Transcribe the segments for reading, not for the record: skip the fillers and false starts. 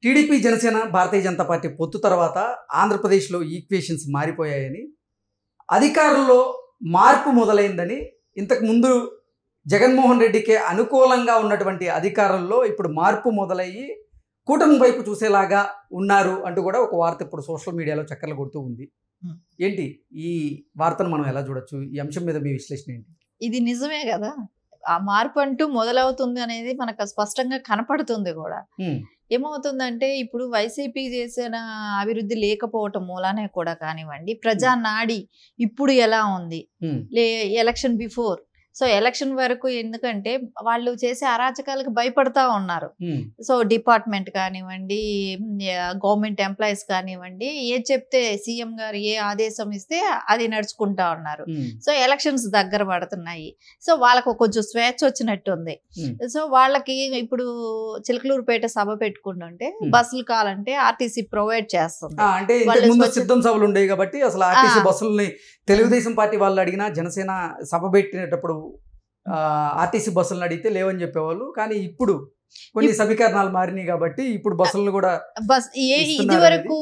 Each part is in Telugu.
టీడీపీ జనసేన భారతీయ జనతా పార్టీ పొత్తు తర్వాత ఆంధ్రప్రదేశ్లో ఈక్వేషన్స్ మారిపోయాయని, అధికారుల్లో మార్పు మొదలైందని, ఇంతకు ముందు జగన్మోహన్ రెడ్డికే అనుకూలంగా ఉన్నటువంటి అధికారుల్లో ఇప్పుడు మార్పు మొదలయ్యి కూటమి వైపు చూసేలాగా ఉన్నారు అంటూ కూడా ఒక వార్త ఇప్పుడు సోషల్ మీడియాలో చక్కర్లు కొడుతూ ఉంది. ఏంటి ఈ వార్తను మనం ఎలా చూడొచ్చు? ఈ అంశం మీద మీ విశ్లేషణ ఏంటి? ఇది నిజమే కదా, ఆ మార్పు అంటూ మొదలవుతుంది అనేది మనకు స్పష్టంగా కనపడుతుంది కూడా. ఏమవుతుందంటే ఇప్పుడు వైసీపీ చేసిన అభివృద్ధి లేకపోవటం మూలానే కూడా కానివ్వండి, ప్రజా నాడి ఇప్పుడు ఎలా ఉంది ఎలక్షన్ బిఫోర్, సో ఎలక్షన్ వరకు ఎందుకంటే వాళ్ళు చేసే అరాచకాలకు భయపడతా ఉన్నారు. సో డిపార్ట్మెంట్ కానివ్వండి, గవర్నమెంట్ ఎంప్లాయీస్ కానివ్వండి, ఏ చెప్తే సీఎం గారు ఏ ఆదేశం ఇస్తే అది నడుచుకుంటా ఉన్నారు. సో ఎలక్షన్స్ దగ్గర పడుతున్నాయి, సో వాళ్ళకు కొంచెం స్వేచ్ఛ వచ్చినట్టుంది. సో వాళ్ళకి ఇప్పుడు చిలకలూరుపేట సభ పెట్టుకుంటుంటే బస్సులు కావాలంటే ఆర్టీసీ ప్రొవైడ్ చేస్తుంది. అంటే సిద్ధం సభలు ఉండేవి కాబట్టి అసలు ఆర్టీసీ బస్సులని తెలుగుదేశం పార్టీ వాళ్ళు అడిగినా, జనసేన సభ పెట్టినప్పుడు ఆర్టీసీ బస్సులను అడిగితే లేవని చెప్పేవాళ్ళు. కానీ ఇప్పుడు కొన్ని సమీకరణాలు మారినాయి కాబట్టి ఇప్పుడు బస్సులను కూడా ఇది వరకు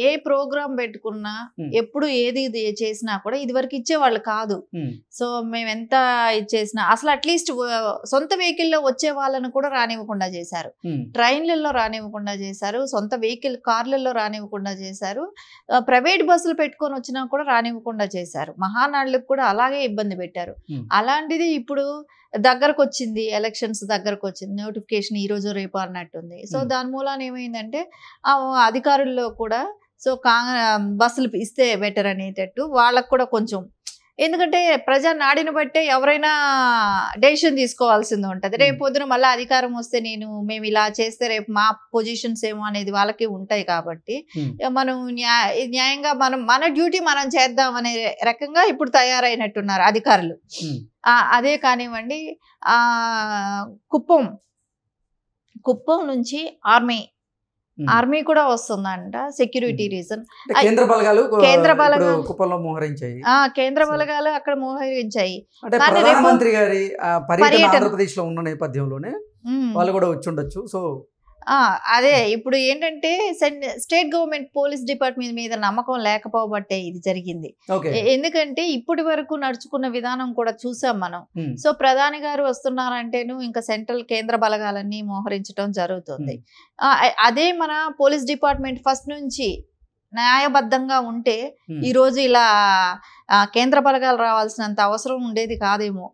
ఏ ప్రోగ్రామ్ పెట్టుకున్నా, ఎప్పుడు ఏది చేసినా కూడా ఇది వరకు ఇచ్చేవాళ్ళు కాదు. సో మేము ఎంత ఇచ్చేసినా అసలు అట్లీస్ట్ సొంత వెహికల్లో వచ్చే వాళ్ళను కూడా రానివ్వకుండా చేశారు, ట్రైన్లలో రానివ్వకుండా చేశారు, సొంత వెహికల్ కార్లలో రానివ్వకుండా చేశారు, ప్రైవేట్ బస్సులు పెట్టుకొని వచ్చినా కూడా రానివ్వకుండా చేశారు. మహానాడులకు కూడా అలాగే ఇబ్బంది పెట్టారు. అలాంటిది ఇప్పుడు దగ్గరకు వచ్చింది, ఎలక్షన్స్ దగ్గరకు వచ్చింది, నోటిఫికేషన్ ఈ రోజు రేపు అన్నట్టుంది. సో దాని మూలాన ఏమైందంటే అధికారుల్లో కూడా సో బస్సులు ఇస్తే బెటర్ అనేటట్టు వాళ్ళకు కూడా కొంచెం, ఎందుకంటే ప్రజా నాడిని బట్టే ఎవరైనా డెసిషన్ తీసుకోవాల్సింది ఉంటుంది. రేపు పొద్దున మళ్ళీ అధికారం వస్తే మేము ఇలా చేస్తే రేపు మా పొజిషన్స్ ఏమో అనేది వాళ్ళకి ఉంటాయి. కాబట్టి మనం న్యాయంగా మన డ్యూటీ మనం చేద్దాం అనే రకంగా ఇప్పుడు తయారైనట్టున్నారు అధికారులు. అదే కానివ్వండి, కుప్పం నుంచి ఆర్మీ కూడా వస్తుందంట, సెక్యూరిటీ రీజన్. కేంద్ర బలగాలు అక్కడ మోహరించాయి. ప్రధానమంత్రి గారి పర్యటన ఆంధ్రప్రదేశ్ లో ఉన్న నేపథ్యంలోనే వాళ్ళు కూడా వచ్చి ఉండొచ్చు. సో అదే ఇప్పుడు ఏంటంటే స్టేట్ గవర్నమెంట్ పోలీస్ డిపార్ట్మెంట్ మీద నమ్మకం లేకపోబట్టే ఇది జరిగింది. ఎందుకంటే ఇప్పటి వరకు నడుచుకున్న విధానం కూడా చూసాం మనం. సో ప్రధాని గారు వస్తున్నారంటేను ఇంకా సెంట్రల్ కేంద్ర బలగాలన్నీ మోహరించడం జరుగుతుంది. అదే మన పోలీస్ డిపార్ట్మెంట్ ఫస్ట్ నుంచి న్యాయబద్ధంగా ఉంటే ఈ రోజు ఇలా కేంద్ర బలగాలు రావాల్సినంత అవసరం ఉండేది కాదేమో.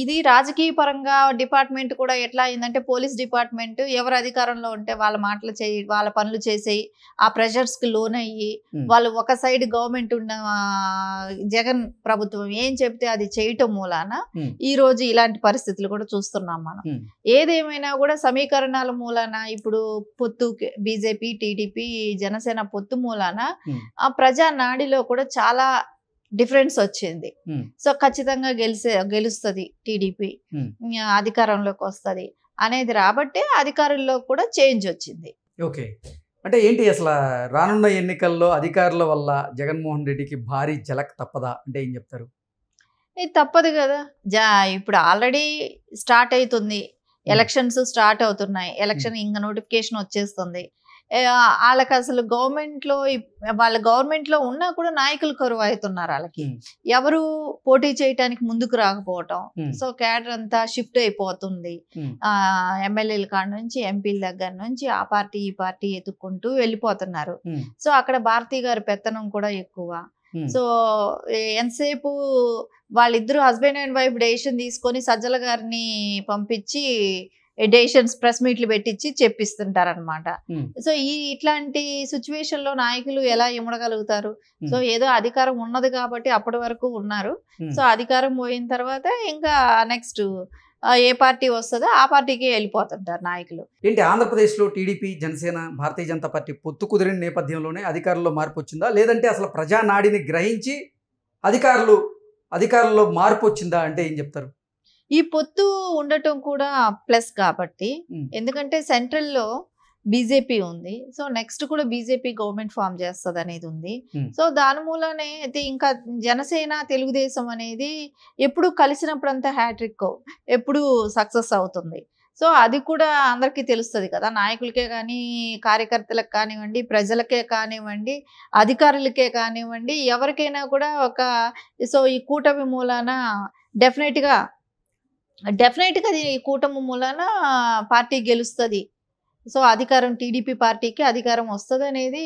ఇది రాజకీయ పరంగా డిపార్ట్మెంట్ కూడా ఎట్లా అయిందంటే, పోలీస్ డిపార్ట్మెంట్ ఎవరు అధికారంలో ఉంటే వాళ్ళ మాటలు వాళ్ళ పనులు చేసేయి, ఆ ప్రెషర్స్ కి లోన్ అయ్యి వాళ్ళు ఒక సైడ్ గవర్నమెంట్ ఉన్న జగన్ ప్రభుత్వం ఏం చెప్తే అది చేయటం మూలాన ఈ రోజు ఇలాంటి పరిస్థితులు కూడా చూస్తున్నాం మనం. ఏదేమైనా కూడా సమీకరణాల మూలాన ఇప్పుడు పొత్తు బీజేపీ టీడీపీ జనసేన పొత్తు మూలాన ఆ ప్రజా నాడిలో కూడా చాలా డిఫరెన్స్ వచ్చింది. సో ఖచ్చితంగా గెలుస్తుంది టీడీపీ, అధికారంలోకి వస్తుంది అనేది రాబట్టే అధికారుల్లో కూడా చేంజ్ వచ్చింది. ఓకే, అంటే ఏంటి అసలు రానున్న ఎన్నికల్లో అధికారుల వల్ల జగన్మోహన్ రెడ్డికి భారీ జలక్ తప్పదా అంటే ఏం చెప్తారు? ఇది తప్పదు కదా, ఇప్పుడు ఆల్రెడీ స్టార్ట్ అవుతుంది, ఎలక్షన్స్ స్టార్ట్ అవుతున్నాయి, ఎలక్షన్ ఇంకా నోటిఫికేషన్ వచ్చేస్తుంది. వాళ్ళకి అసలు వాళ్ళ గవర్నమెంట్ లో ఉన్నా కూడా నాయకులు కరువు అవుతున్నారు. వాళ్ళకి ఎవరు పోటీ చేయటానికి ముందుకు రాకపోవటం. సో క్యాడర్ అంతా షిఫ్ట్ అయిపోతుంది. ఎమ్మెల్యేల కాడ నుంచి ఎంపీల దగ్గర నుంచి ఆ పార్టీ ఈ పార్టీ ఎత్తుక్కుంటూ వెళ్ళిపోతున్నారు. సో అక్కడ భారతీ గారి పెత్తనం కూడా ఎక్కువ. సో ఎంతసేపు వాళ్ళిద్దరు హస్బెండ్ అండ్ వైఫ్ డెసిషన్ తీసుకొని సజ్జల గారిని పంపించి డెసిషన్స్ ప్రెస్ మీట్లు పెట్టించి చెప్పిస్తుంటారనమాట. సో ఇట్లాంటి సిచ్యువేషన్ లో నాయకులు ఎలా ఇమ్మడగలుగుతారు? సో ఏదో అధికారం ఉన్నది కాబట్టి అప్పటి వరకు ఉన్నారు. సో అధికారం పోయిన తర్వాత ఇంకా నెక్స్ట్ ఏ పార్టీ వస్తుందో ఆ పార్టీకి వెళ్ళిపోతుంటారు నాయకులు. ఏంటి ఆంధ్రప్రదేశ్ లో టీడీపీ జనసేన భారతీయ జనతా పార్టీ పొత్తు కుదిరిన నేపథ్యంలోనే అధికారుల్లో మార్పు వచ్చిందా, లేదంటే అసలు ప్రజా నాడిని గ్రహించి అధికారుల్లో మార్పు వచ్చిందా అంటే ఏం చెప్తారు? ఈ పొత్తు ఉండటం కూడా ప్లస్ కాబట్టి, ఎందుకంటే సెంట్రల్లో బీజేపీ ఉంది. సో నెక్స్ట్ కూడా బీజేపీ గవర్నమెంట్ ఫామ్ చేస్తుంది అనేది ఉంది. సో దాని మూలనే అయితే ఇంకా జనసేన తెలుగుదేశం అనేది ఎప్పుడు కలిసినప్పుడు అంతా హ్యాట్రిక్ ఎప్పుడు సక్సెస్ అవుతుంది. సో అది కూడా అందరికీ తెలుస్తుంది కదా, నాయకులకే కానీ, కార్యకర్తలకు కానివ్వండి, ప్రజలకే కానివ్వండి, అధికారులకే కానివ్వండి, ఎవరికైనా కూడా సో ఈ కూటమి మూలాన డెఫినెట్గా ఈ కూటమి మూలాన పార్టీ గెలుస్తుంది. సో అధికారం టీడీపీ పార్టీకి అధికారం వస్తుంది అనేది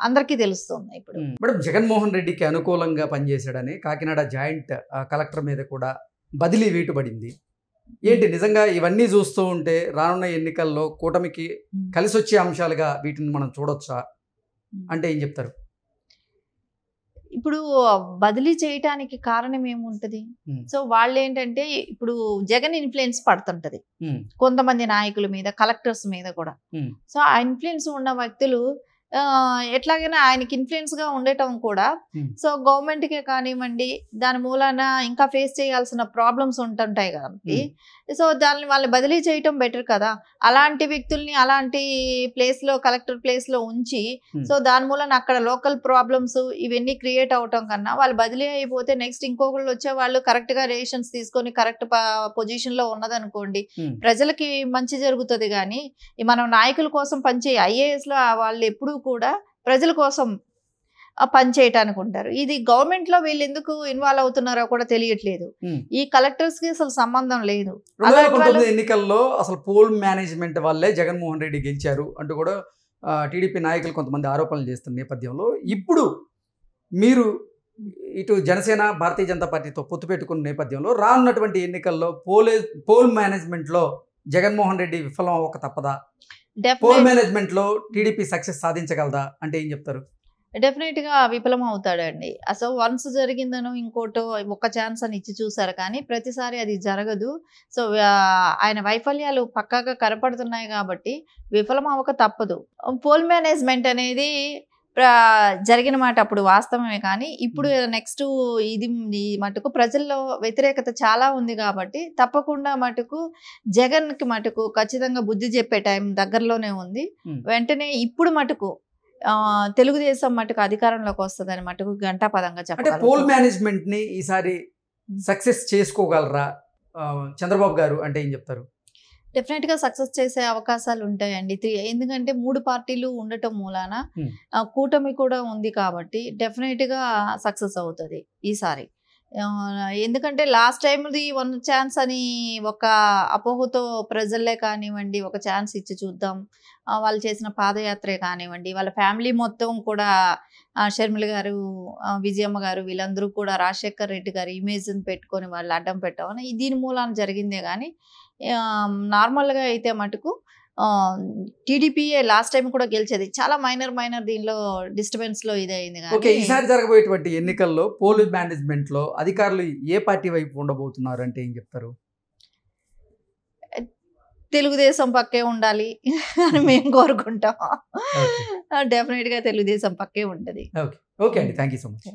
అందరికీ తెలుస్తుంది. ఇప్పుడు మేడం, జగన్మోహన్ రెడ్డికి అనుకూలంగా పనిచేశాడని కాకినాడ జాయింట్ కలెక్టర్ మీద కూడా బదిలీ వేటుబడింది. ఏంటి నిజంగా ఇవన్నీ చూస్తూ ఉంటే రానున్న ఎన్నికల్లో కూటమికి కలిసి వచ్చే అంశాలుగా వీటిని మనం చూడొచ్చా అంటే ఏం చెప్తారు? ఇప్పుడు బదిలీ చేయటానికి కారణం ఏముంటది? సో వాళ్ళు ఏంటంటే ఇప్పుడు జగన్ ఇన్ఫ్లుయెన్స్ పడుతుంటది కొంతమంది నాయకుల మీద, కలెక్టర్స్ మీద కూడా. సో ఆ ఇన్ఫ్లుయెన్స్ ఉన్న వ్యక్తులు ఎట్లాగైనా ఆయనకి ఇన్ఫ్లుయెన్స్ గా ఉండటం కూడా, సో గవర్నమెంట్ కే కానివ్వండి, దాని మూలాన ఇంకా ఫేస్ చేయాల్సిన ప్రాబ్లమ్స్ ఉంటుంటాయి కాబట్టి, సో దాన్ని వాళ్ళని బదిలీ చేయటం బెటర్ కదా. అలాంటి వ్యక్తుల్ని అలాంటి ప్లేస్ లో, కలెక్టర్ ప్లేస్ లో ఉంచి, సో దాని మూలన అక్కడ లోకల్ ప్రాబ్లమ్స్ ఇవన్నీ క్రియేట్ అవటం కన్నా వాళ్ళు బదిలీ అయిపోతే నెక్స్ట్ ఇంకొకళ్ళు వచ్చే వాళ్ళు కరెక్ట్ గా రేషన్స్ తీసుకొని కరెక్ట్ పొజిషన్ లో ఉన్నదనుకోండి, ప్రజలకి మంచి జరుగుతుంది. కానీ మనం నాయకుల కోసం పనిచేయ ఐఏఎస్ లో వాళ్ళు ఎప్పుడూ కూడా ప్రజల కోసం పనిచేయటానికి ఉంటారు. ఇది గవర్నమెంట్ లో వీళ్ళు ఎందుకు ఇన్వాల్వ్ అవుతున్నారో కూడా తెలియట్లేదు. ఈ కలెక్టర్స్ కి అసలు సంబంధం లేదు. 2019 ఎన్నికల్లో అసలు పోల్ మేనేజ్మెంట్ వల్లే జగన్మోహన్ రెడ్డి గెలిచారు అంటూ కూడా టీడీపీ నాయకులు కొంతమంది ఆరోపణలు చేస్తున్న నేపథ్యంలో ఇప్పుడు మీరు ఇటు జనసేన, భారతీయ జనతా పార్టీతో పొత్తు పెట్టుకున్న నేపథ్యంలో రానున్నటువంటి ఎన్నికల్లో పోల్ మేనేజ్మెంట్లో జగన్మోహన్ రెడ్డి విఫలం అవ్వక తప్పదా? పోల్ మేనేజ్మెంట్ లో టీడీపీ సక్సెస్ సాధించగలదా అంటే ఏం చెప్తారు? డెఫినెట్ గా విఫలం అవుతాడండి. అసలు వన్స్ జరిగిందనో ఇంకోటో ఒక ఛాన్స్ అని ఇచ్చి చూసారు, కానీ ప్రతిసారి అది జరగదు. సో ఆయన వైఫల్యాలు పక్కాగా కనపడుతున్నాయి కాబట్టి విఫలం అవ్వక తప్పదు. పోల్ మేనేజ్మెంట్ అనేది జరిగిన మాట అప్పుడు వాస్తవమే, కానీ ఇప్పుడు నెక్స్ట్ ఇది మటుకు ప్రజల్లో వ్యతిరేకత చాలా ఉంది కాబట్టి తప్పకుండా మటుకు జగన్ కి మటుకు ఖచ్చితంగా బుద్ధి చెప్పే టైం దగ్గరలోనే ఉంది. వెంటనే ఇప్పుడు మటుకు తెలుగుదేశం మటుకు అధికారంలోకి వస్తుందని మటుకు ఘంటాపదంగా చెప్పాలి. పోల్ మేనేజ్మెంట్ ని ఈసారి సక్సెస్ చేసుకోగలరా చంద్రబాబు గారు అంటే ఏం చెప్తారు? డెఫినెట్ గా సక్సెస్ చేసే అవకాశాలు ఉంటాయండి. ఎందుకంటే 3 పార్టీలు ఉండటం మూలాన కూటమి కూడా ఉంది కాబట్టి డెఫినెట్ గా సక్సెస్ అవుతుంది ఈసారి. ఎందుకంటే లాస్ట్ టైంది 1 ఛాన్స్ అని ఒక అపోహతో ప్రజల్లే కానివ్వండి ఒక ఛాన్స్ ఇచ్చి చూద్దాం, వాళ్ళు చేసిన పాదయాత్రే కానివ్వండి, వాళ్ళ ఫ్యామిలీ మొత్తం కూడా షర్మిల గారు, విజయమ్మ గారు వీళ్ళందరూ కూడా రాజశేఖర్ రెడ్డి గారి ఇమేజ్ని పెట్టుకొని వాళ్ళు అడ్డం పెట్టామని దీని మూలాన జరిగిందే. కానీ నార్మల్గా అయితే మటుకు టీడీపీఏ లాస్ట్ టైం కూడా గెలిచేది. చాలా మైనర్ దీనిలో డిస్టర్బెన్స్ లో ఇదైంది. ఈసారి జరగబోయేటువంటి ఎన్నికల్లో పోల్ మేనేజ్మెంట్ లో అధికారులు ఏ పార్టీ వైపు ఉండబోతున్నారు అంటే ఏం చెప్తారు? తెలుగుదేశం పక్కే ఉండాలి అని మేము కోరుకుంటాం. డెఫినెట్ గా తెలుగుదేశం పక్కే ఉంటది. ఓకే అండి, థ్యాంక్ యూ సో మచ్.